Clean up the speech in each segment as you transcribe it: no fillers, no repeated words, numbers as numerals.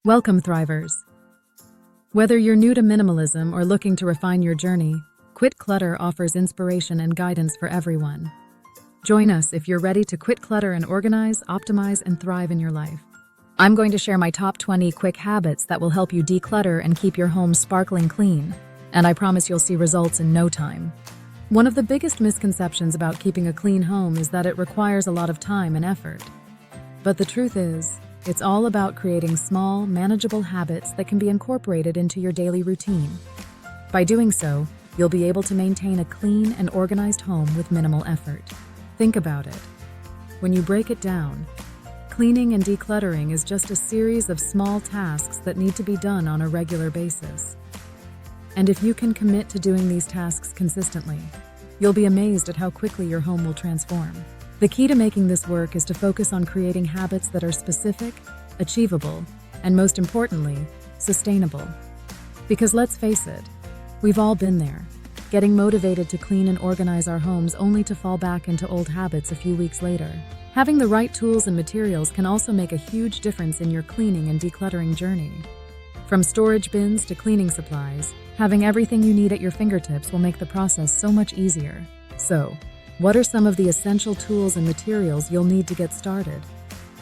Welcome, Thrivers! Whether you're new to minimalism or looking to refine your journey, Quit Clutter offers inspiration and guidance for everyone. Join us if you're ready to quit clutter and organize, optimize, and thrive in your life. I'm going to share my top 20 quick habits that will help you declutter and keep your home sparkling clean, and I promise you'll see results in no time. One of the biggest misconceptions about keeping a clean home is that it requires a lot of time and effort. But the truth is, it's all about creating small, manageable habits that can be incorporated into your daily routine. By doing so, you'll be able to maintain a clean and organized home with minimal effort. Think about it. When you break it down, cleaning and decluttering is just a series of small tasks that need to be done on a regular basis. And if you can commit to doing these tasks consistently, you'll be amazed at how quickly your home will transform. The key to making this work is to focus on creating habits that are specific, achievable, and most importantly, sustainable. Because let's face it, we've all been there, getting motivated to clean and organize our homes only to fall back into old habits a few weeks later. Having the right tools and materials can also make a huge difference in your cleaning and decluttering journey. From storage bins to cleaning supplies, having everything you need at your fingertips will make the process so much easier. So, what are some of the essential tools and materials you'll need to get started?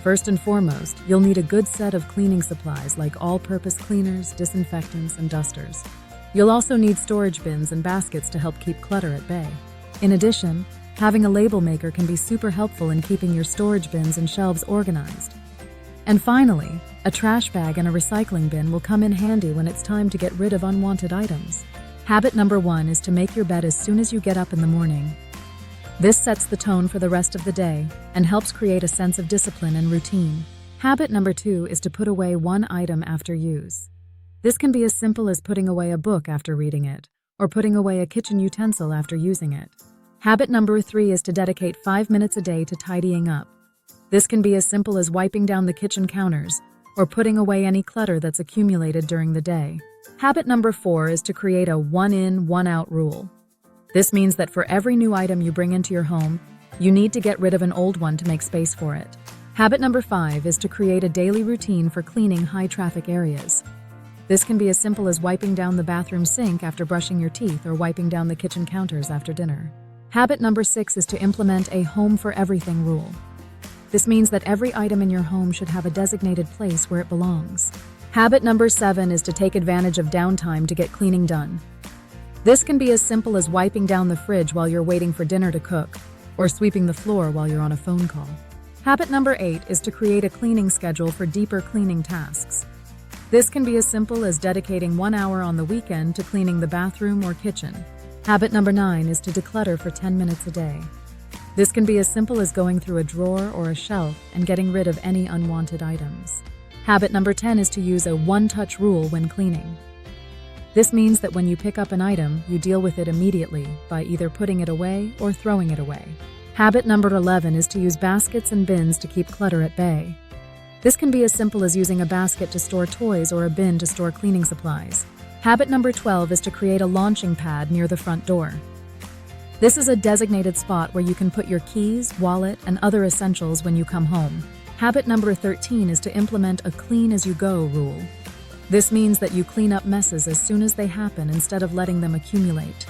First and foremost, you'll need a good set of cleaning supplies like all-purpose cleaners, disinfectants, and dusters. You'll also need storage bins and baskets to help keep clutter at bay. In addition, having a label maker can be super helpful in keeping your storage bins and shelves organized. And finally, a trash bag and a recycling bin will come in handy when it's time to get rid of unwanted items. Habit number 1 is to make your bed as soon as you get up in the morning. This sets the tone for the rest of the day and helps create a sense of discipline and routine. Habit number 2 is to put away one item after use. This can be as simple as putting away a book after reading it, or putting away a kitchen utensil after using it. Habit number 3 is to dedicate 5 minutes a day to tidying up. This can be as simple as wiping down the kitchen counters, or putting away any clutter that's accumulated during the day. Habit number 4 is to create a one-in, one-out rule. This means that for every new item you bring into your home, you need to get rid of an old one to make space for it. Habit number 5 is to create a daily routine for cleaning high-traffic areas. This can be as simple as wiping down the bathroom sink after brushing your teeth or wiping down the kitchen counters after dinner. Habit number 6 is to implement a home for everything rule. This means that every item in your home should have a designated place where it belongs. Habit number 7 is to take advantage of downtime to get cleaning done. This can be as simple as wiping down the fridge while you're waiting for dinner to cook, or sweeping the floor while you're on a phone call. Habit number 8 is to create a cleaning schedule for deeper cleaning tasks. This can be as simple as dedicating 1 hour on the weekend to cleaning the bathroom or kitchen. Habit number 9 is to declutter for 10 minutes a day. This can be as simple as going through a drawer or a shelf and getting rid of any unwanted items. Habit number 10 is to use a one-touch rule when cleaning. This means that when you pick up an item, you deal with it immediately by either putting it away or throwing it away. Habit number 11 is to use baskets and bins to keep clutter at bay. This can be as simple as using a basket to store toys or a bin to store cleaning supplies. Habit number 12 is to create a launching pad near the front door. This is a designated spot where you can put your keys, wallet, and other essentials when you come home. Habit number 13 is to implement a clean-as-you-go rule. This means that you clean up messes as soon as they happen instead of letting them accumulate.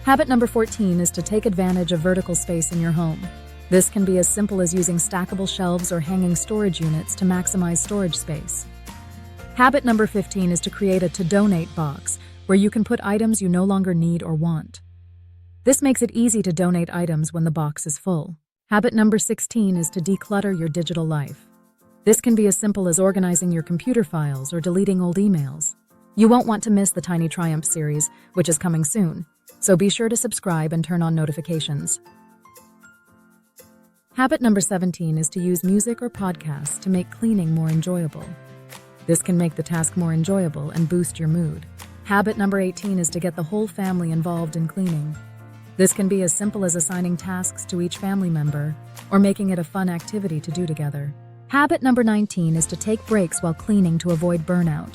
Habit number 14 is to take advantage of vertical space in your home. This can be as simple as using stackable shelves or hanging storage units to maximize storage space. Habit number 15 is to create a to-donate box where you can put items you no longer need or want. This makes it easy to donate items when the box is full. Habit number 16 is to declutter your digital life. This can be as simple as organizing your computer files or deleting old emails. You won't want to miss the Tiny Triumph series, which is coming soon, so be sure to subscribe and turn on notifications. Habit number 17 is to use music or podcasts to make cleaning more enjoyable. This can make the task more enjoyable and boost your mood. Habit number 18 is to get the whole family involved in cleaning. This can be as simple as assigning tasks to each family member or making it a fun activity to do together. Habit number 19 is to take breaks while cleaning to avoid burnout.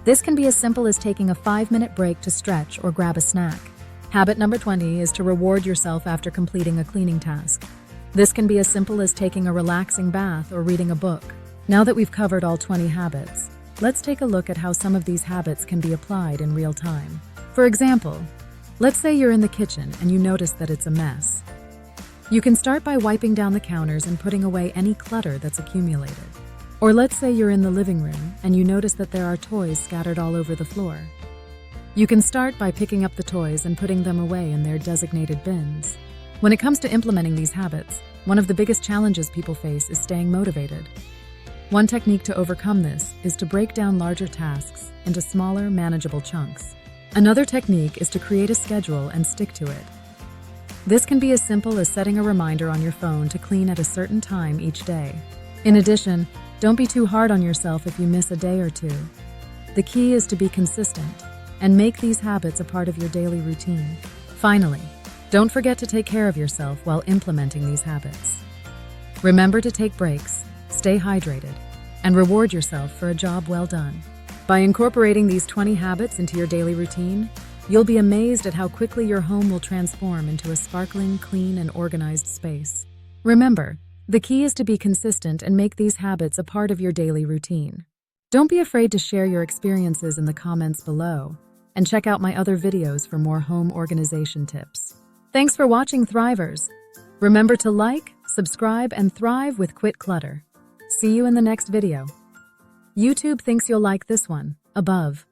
This can be as simple as taking a 5-minute break to stretch or grab a snack. Habit number 20 is to reward yourself after completing a cleaning task. This can be as simple as taking a relaxing bath or reading a book. Now that we've covered all 20 habits, let's take a look at how some of these habits can be applied in real time. For example, let's say you're in the kitchen and you notice that it's a mess. You can start by wiping down the counters and putting away any clutter that's accumulated. Or let's say you're in the living room and you notice that there are toys scattered all over the floor. You can start by picking up the toys and putting them away in their designated bins. When it comes to implementing these habits, one of the biggest challenges people face is staying motivated. One technique to overcome this is to break down larger tasks into smaller, manageable chunks. Another technique is to create a schedule and stick to it. This can be as simple as setting a reminder on your phone to clean at a certain time each day. In addition, don't be too hard on yourself if you miss a day or two. The key is to be consistent and make these habits a part of your daily routine. Finally, don't forget to take care of yourself while implementing these habits. Remember to take breaks, stay hydrated, and reward yourself for a job well done. By incorporating these 20 habits into your daily routine, you'll be amazed at how quickly your home will transform into a sparkling, clean, and organized space. Remember, the key is to be consistent and make these habits a part of your daily routine. Don't be afraid to share your experiences in the comments below, and check out my other videos for more home organization tips. Thanks for watching, Thrivers. Remember to like, subscribe, and thrive with Quit Clutter. See you in the next video. YouTube thinks you'll like this one, above.